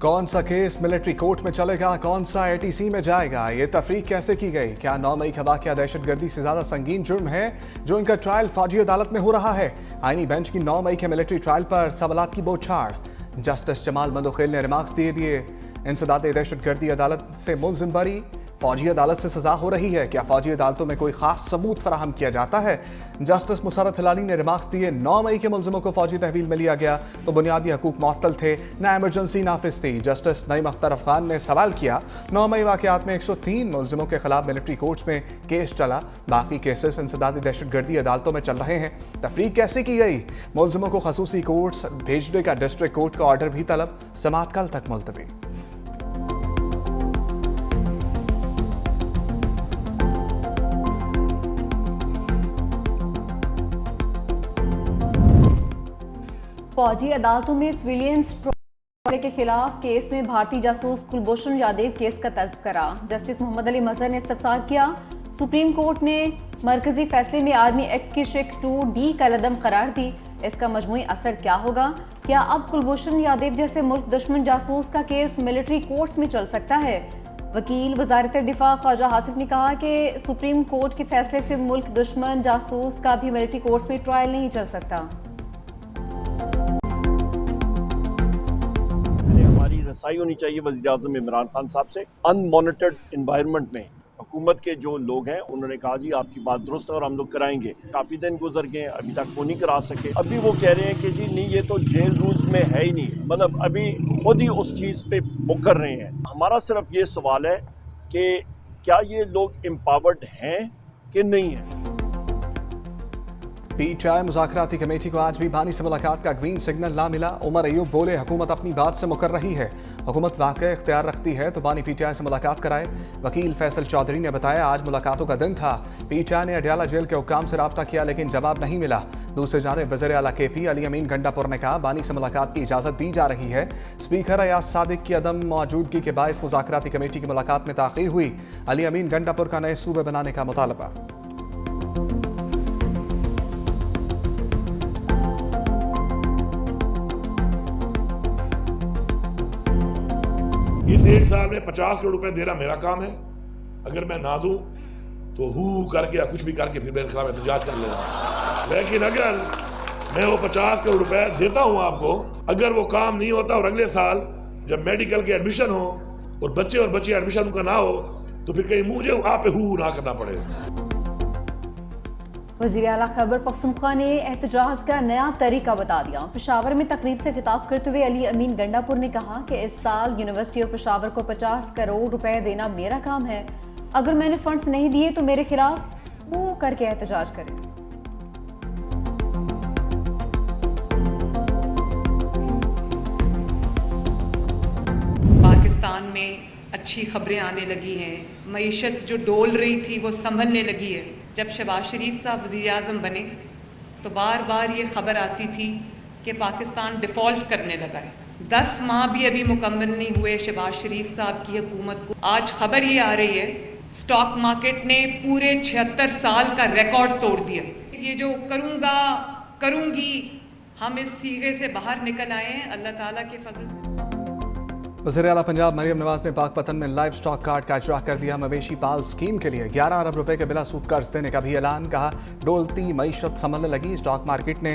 कौन सा case military court में चलेगा, कौन सा एटीसी में जाएगा, ये तफरीक कैसे की गई? क्या 9 मई का वाकया दहशतगर्दी से ज्यादा संगीन जुर्म है जो इनका ट्रायल फौजी अदालत में हो रहा है? आईनी बेंच की 9 मई के मिलिट्री ट्रायल पर सवालात की बौछार। जस्टिस जमाल मंदोखेल ने रिमार्क्स दे दिए। इंसदाद दहशतगर्दी अदालत से मुलजिम बरी, फौजी अदालत से सजा हो रही है। क्या फौजी अदालतों में कोई खास सबूत फराहम किया जाता है? जस्टिस मुसरत हिलानी ने रिमार्क्स दिए। 9 मई के मुलजिमों को फौजी तहवील में लिया गया तो बुनियादी हकूक मुअत्तल थे, ना इमरजेंसी नाफिज थी। जस्टिस नईम अख्तर अफगान ने सवाल किया, 9 मई वाकयात में 103 मुलजिमों के खिलाफ मिलिट्री कोर्ट्स में केस चला, बाकी केसेस इंसदादी दहशतगर्दी अदालतों में चल रहे हैं। तफरीक कैसे की गई? मुलजिमों को खसूसी कोर्ट्स भेजने का डिस्ट्रिक्ट कोर्ट का ऑर्डर भी तलब, समाअत कल तक मुलतवी। फौजी अदालतों में सिविलियंस के खिलाफ केस में भारतीय जासूस कुलभूषण यादव केस का तज़किरा। जस्टिस मोहम्मद अली मजहर ने इस्तफसार किया। सुप्रीम कोर्ट ने मरकजी फैसले में आर्मी एक्ट की शेक 2D का लदम करार दी। इसका मजमूई असर क्या होगा? क्या अब कुलभूषण यादव जैसे मुल्क दुश्मन जासूस का केस मिलिट्री कोर्ट्स में चल सकता है? वकील वजारत दिफा ख्वाजा हासिफ ने कहा कि सुप्रीम कोर्ट के फैसले से मुल्क दुश्मन जासूस का भी मिलिट्री कोर्ट्स में ट्रायल नहीं चल सकता। रसाई होनी चाहिए वज़ीर आज़म इमरान खान साहब से। अनमॉनिटर्ड इन्वायरमेंट में हुकूमत के जो लोग हैं उन्होंने कहा जी आपकी बात दुरुस्त है और हम लोग कराएंगे। काफ़ी दिन गुजर गए, अभी तक वो नहीं करा सके। अभी वो कह रहे हैं कि जी नहीं, ये तो जेल रूल्स में है ही नहीं, मतलब अभी खुद ही उस चीज़ पे मुकर रहे हैं। हमारा सिर्फ ये सवाल है कि क्या ये लोग एम्पावर्ड हैं कि नहीं है। PTI मुज़ाकराती कमेटी को आज भी बानी से मुलाकात का ग्रीन सिग्नल ना मिला। उमर अयूब बोले, हुकूमत अपनी बात से मुकर रही है, हुकूमत वाकई इख्तियार रखती है तो बानी PTI से मुलाकात कराए। वकील फैसल चौधरी ने बताया आज मुलाकातों का दिन था। PTI ने अडयाला जेल के हुक्काम से रब्ता किया लेकिन जवाब नहीं मिला। दूसरी जानिब वज़ीर आला KP अली अमीन गंडापुर ने कहा बानी से मुलाकात की इजाज़त दी जा रही है। स्पीकर अयाज सादिक की अदम मौजूदगी के बायस मुज़ाकराती कमेटी की मुलाकात में ताख़ीर हुई। अली अमीन गंडापुर का नए सूबे बनाने का मुतालबा। इस 1 साल में 50 करोड़ रुपए देना मेरा काम है। अगर मैं ना दूं तो हु करके या कुछ भी करके फिर मेरे खिलाफ एहतजाज कर लेना। लेकिन अगर मैं वो 50 करोड़ रुपए देता हूं आपको, अगर वो काम नहीं होता और अगले साल जब मेडिकल के एडमिशन हो और बच्चे और बच्ची एडमिशन उनका ना हो तो फिर कहीं मुझे आप पे हु ना करना पड़े। वज़ीर आला खैबर पख्तूनख्वा ने एहतजाज का नया तरीका बता दिया। पेशावर में तकरीब से खिताब करते हुए अली अमीन गंडापुर ने कहा कि इस साल यूनिवर्सिटी ऑफ पेशावर को 50 करोड़ रुपए देना मेरा काम है। अगर मैंने फंड्स नहीं दिए तो मेरे खिलाफ वो करके एहतजाज करें। पाकिस्तान में अच्छी खबरें आने लगी हैं, मईशत जो डोल रही थी वो संभलने लगी है। जब शहबाज शरीफ साहब वज़ीर आज़म बने तो बार बार ये खबर आती थी कि पाकिस्तान डिफ़ॉल्ट करने लगा है। 10 माह भी अभी मुकम्मल नहीं हुए शहबाज शरीफ साहब की हुकूमत को। आज खबर ये आ रही है स्टॉक मार्केट ने पूरे 76 साल का रिकॉर्ड तोड़ दिया। ये जो करूँगा करूँगी, हम इस सीगे से बाहर निकल आए हैं अल्लाह ताला के फजल से। वज़ीर आला पंजाब मरियम नवाज ने पाकपतन में लाइव स्टॉक कार्ड का इजरा कर दिया। मवेशी पाल स्कीम के लिए 11 अरब रुपए के बिला सूद कर्ज देने का भी ऐलान। कहा डोलती मईशत संभलने लगी, स्टॉक मार्केट ने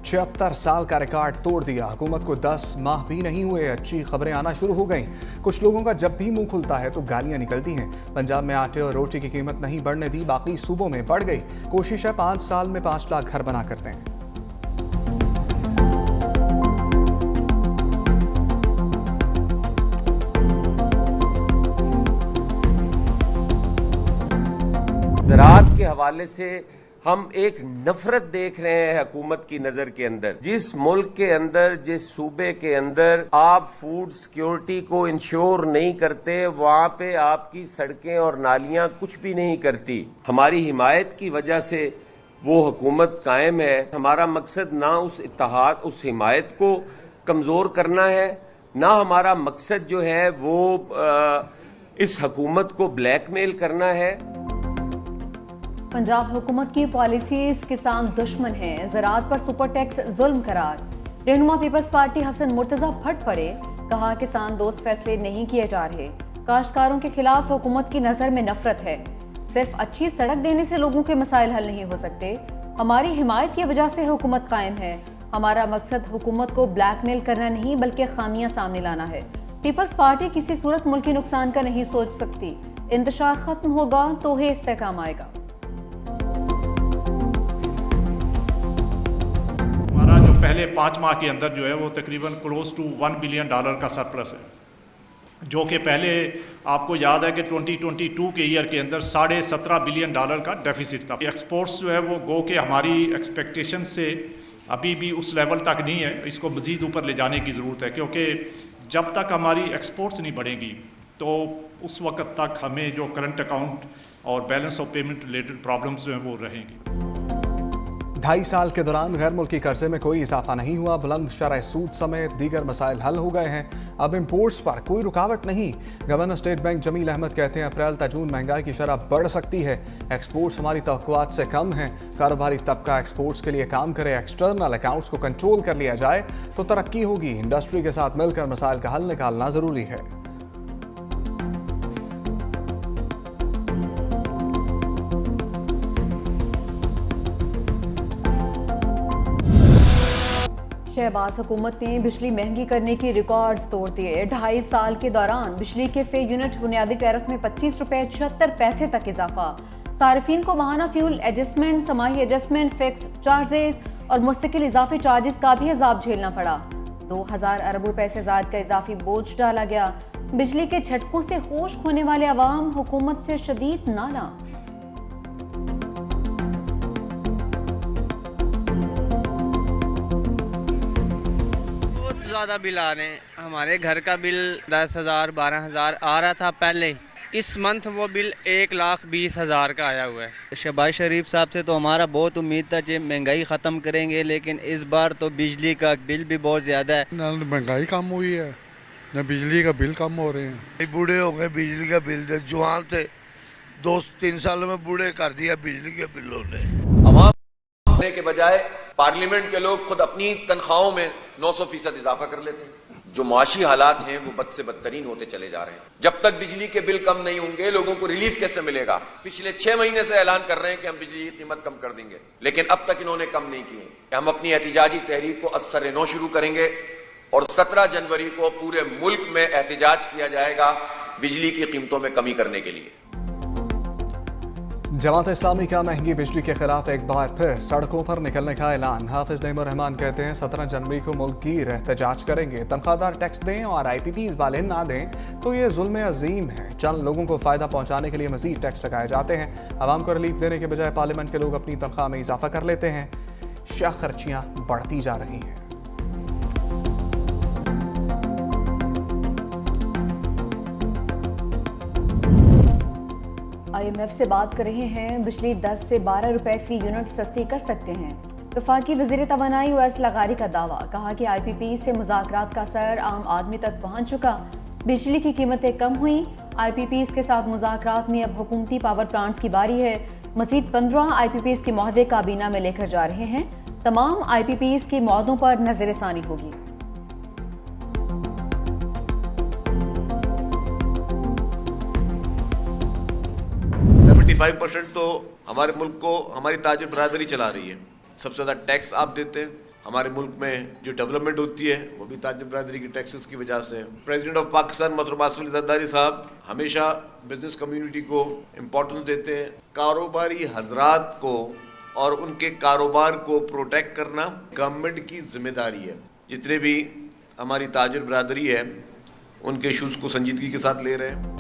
76 साल का रिकॉर्ड तोड़ दिया। हुकूमत को 10 माह भी नहीं हुए, अच्छी खबरें आना शुरू हो गईं। कुछ लोगों का जब भी मुंह खुलता है तो गालियां निकलती हैं। पंजाब में आटे और रोटी की कीमत नहीं बढ़ने दी, बाकी सूबों में बढ़ गई। कोशिश है 5 साल में 5 लाख घर बना कर दें। ज़राअत के हवाले से हम एक नफरत देख रहे हैं हुकूमत की नजर के अंदर। जिस मुल्क के अंदर, जिस सूबे के अंदर आप फूड सिक्योरिटी को इंश्योर नहीं करते, वहां पे आपकी सड़कें और नालियां कुछ भी नहीं करती। हमारी हिमायत की वजह से वो हुकूमत कायम है। हमारा मकसद ना उस इत्तेहाद, उस हिमायत को कमजोर करना है, ना हमारा मकसद जो है वो इस हुकूमत को ब्लैकमेल करना है। पंजाब हुकूमत की पॉलिसीज किसान दुश्मन है, ज़राअत पर सुपर टैक्स जुल्म करार। रहनुमा पीपल्स पार्टी हसन मुर्तजा फट पड़े। कहा किसान दोस्त फैसले नहीं किए जा रहे। काश्तकारों के खिलाफ हुकूमत की नजर में नफरत है। सिर्फ अच्छी सड़क देने से लोगों के मसाइल हल नहीं हो सकते। हमारी हिमायत की वजह से हुकूमत कायम है। हमारा मकसद हुकूमत को ब्लैकमेल करना नहीं बल्कि खामियां सामने लाना है। पीपल्स पार्टी किसी सूरत मुल्की नुकसान का नहीं सोच सकती। इंतशार खत्म होगा तो ही इस्तेकाम आएगा। हमारा जो पहले 5 माह के अंदर जो है वो तकरीबन क्लोज टू $1 बिलियन का सरप्लस है, जो कि पहले आपको याद है कि 2022 के ईयर के अंदर $17.5 बिलियन का डेफिसिट था। एक्सपोर्ट्स जो है वो गो के हमारी एक्सपेक्टेशन से अभी भी उस लेवल तक नहीं है। इसको मज़ीद ऊपर ले जाने की ज़रूरत है, क्योंकि जब तक हमारी एक्सपोर्ट्स नहीं बढ़ेंगी तो उस वक्त तक हमें जो करंट अकाउंट और balance of payment related problems जो हैं वो रहेंगी। 2.5 साल के दौरान गैर मुल्की कर्जे में कोई इजाफा नहीं हुआ। बुलंद शरह सूद समेत दीगर मसाइल हल हो गए हैं। अब इम्पोर्ट्स पर कोई रुकावट नहीं। Governor State Bank Jamil Ahmed कहते हैं अप्रैल तक जून महंगाई की शरह बढ़ सकती है। एक्सपोर्ट्स हमारी तवक्कुआत से कम हैं। कारोबारी तबका एक्सपोर्ट्स के लिए काम करे, एक्सटर्नल अकाउंट्स को कंट्रोल कर लिया जाए तो तरक्की होगी। इंडस्ट्री के साथ मिलकर मसाइल का हल निकालना जरूरी है। शहबाज हुकूमत ने बिजली महंगी करने की रिकॉर्ड्स तोड़ दिए। 2.5 साल के दौरान बिजली के फे यूनिट बुनियादी टैरिफ में ₹25.76 तक इजाफा। सार्फिन को माहाना फ्यूल एडजस्टमेंट, समाही एडजस्टमेंट, फिक्स चार्जेस और मुस्तकिल इजाफी चार्जेस का भी अजाब झेलना पड़ा। 2000 अरब रुपए से ज्यादा का इजाफी बोझ डाला गया। बिजली के झटकों से होश खोने वाले अवाम हुकूमत से शदीद नाला। ज़्यादा बिल आ रहे हैं। हमारे घर का बिल 10,000 12,000 आ रहा था पहले। इस मंथ वो बिल 1,20,000 का आया हुआ है। शहबाज शरीफ साहब से तो हमारा बहुत उम्मीद था कि महंगाई ख़त्म करेंगे, लेकिन इस बार तो बिजली का बिल भी बहुत ज़्यादा है। ना महंगाई कम हुई है न बिजली का बिल कम हो रहे हैं। बूढ़े हो गए, बिजली का बिल दे जवान थे 2-3 सालों में बूढ़े कर दिया बिजली के बिलों ने। अवाम के बजाय पार्लियामेंट के लोग खुद अपनी तनख्वाहों में 900% इजाफा कर लेते हैं। जो मुआशी हालात हैं वो बद से बदतरीन होते चले जा रहे हैं। जब तक बिजली के बिल कम नहीं होंगे लोगों को रिलीफ कैसे मिलेगा? पिछले 6 महीने से ऐलान कर रहे हैं कि हम बिजली की कीमत कम कर देंगे, लेकिन अब तक इन्होंने कम नहीं की है। हम अपनी एहतिजाजी तहरीक को असर नौ शुरू करेंगे और 17 जनवरी को पूरे मुल्क में एहतिजाज किया जाएगा बिजली की कीमतों में कमी करने के लिए। जमात इस्लामी का महंगी बिजली के खिलाफ एक बार फिर सड़कों पर निकलने का ऐलान। हाफिज नईमुर रहमान कहते हैं 17 जनवरी को मुल्क गिर एहतजाज करेंगे। तनख्वाहदार टैक्स दें और IPPs वाले ना दें तो ये जुल्म अजीम है। चंद लोगों को फायदा पहुंचाने के लिए मजीद टैक्स लगाए जाते हैं। आवाम को रिलीफ देने के बजाय पार्लियामेंट के लोग अपनी तनख्वाह में इजाफा कर लेते हैं। शाह खर्चियां बढ़ती जा रही हैं। IMF से बात कर रहे हैं। बिजली 10 से 12 रुपए फी यूनिट सस्ती कर सकते हैं। वफाकी वज़ीर तवानाई ओवैस लगारी का दावा। कहा कि IPP से मुज़ाकरात का असर आम आदमी तक पहुंच चुका। बिजली की कीमतें कम हुई। IPPs के साथ मुज़ाकरात में अब हुकूमती पावर प्लांट्स की बारी है। मज़ीद 15 IPPs के मुआहदे काबीना में लेकर जा रहे हैं। तमाम IPPs के मुआहदों पर नज़रसानी होगी। 75% तो हमारे मुल्क को हमारी ताजिर बरादरी चला रही है। सबसे ज़्यादा टैक्स आप देते हैं। हमारे मुल्क में जो डेवलपमेंट होती है वो भी ताजिर बरादरी की टैक्सेस की वजह से है। प्रेसिडेंट ऑफ पाकिस्तान मोहतरम आसिफ अली जरदारी साहब हमेशा बिजनेस कम्युनिटी को इम्पोर्टेंस देते हैं। कारोबारी हजरात को और उनके कारोबार को प्रोटेक्ट करना गवर्नमेंट की जिम्मेदारी है। जितने भी हमारी ताजिर बरादरी है उनके इशूज़ को संजीदगी के साथ ले रहे हैं।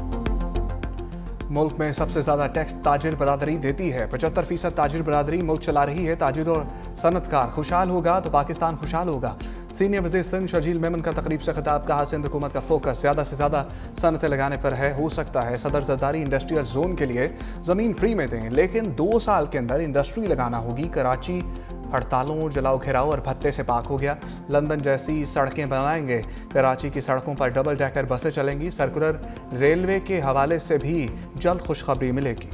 मुल्क में सबसे ज्यादा टैक्स ताजिर बरादरी देती है। 75% ताजिर बरादरी मुल्क चला रही है। ताजिर और सनतकार खुशहाल होगा तो पाकिस्तान खुशहाल होगा। सीनियर वज़ीर सिंध शर्जील मेमन का तकरीब से खिताब। कहा सिंध हुकूमत का फोकस ज़्यादा से ज़्यादा सनतें लगाने पर है। हो सकता है सदर जरदारी इंडस्ट्रियल जोन के लिए ज़मीन फ्री में दें, लेकिन 2 साल के अंदर इंडस्ट्री लगाना होगी। कराची हड़तालों, जलाओ घेराव और भत्ते से पाक हो गया। लंदन जैसी सड़कें बनाएंगे। कराची की सड़कों पर डबल डेकर बसें चलेंगी। सर्कुलर रेलवे के हवाले से भी जल्द खुशखबरी मिलेगी।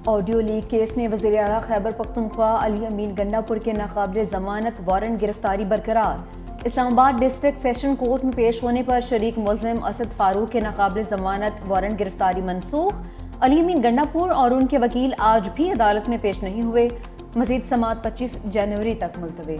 ऑडियो लीक केस में वज़ीर आला खैबर पख्तूनख्वा अली अमीन गंडापुर के नाकाबिल जमानत वारंट गिरफ्तारी बरकरार। इस्लामाबाद डिस्ट्रिक्ट सेशन कोर्ट में पेश होने पर शरीक मुल्ज़िम असद फारूक के नाकाबिल जमानत वारंट गिरफ्तारी मनसूख। अली अमीन गंडापुर और उनके वकील आज भी अदालत में पेश नहीं हुए। मजीद समाअत 25 जनवरी तक मुलतवी।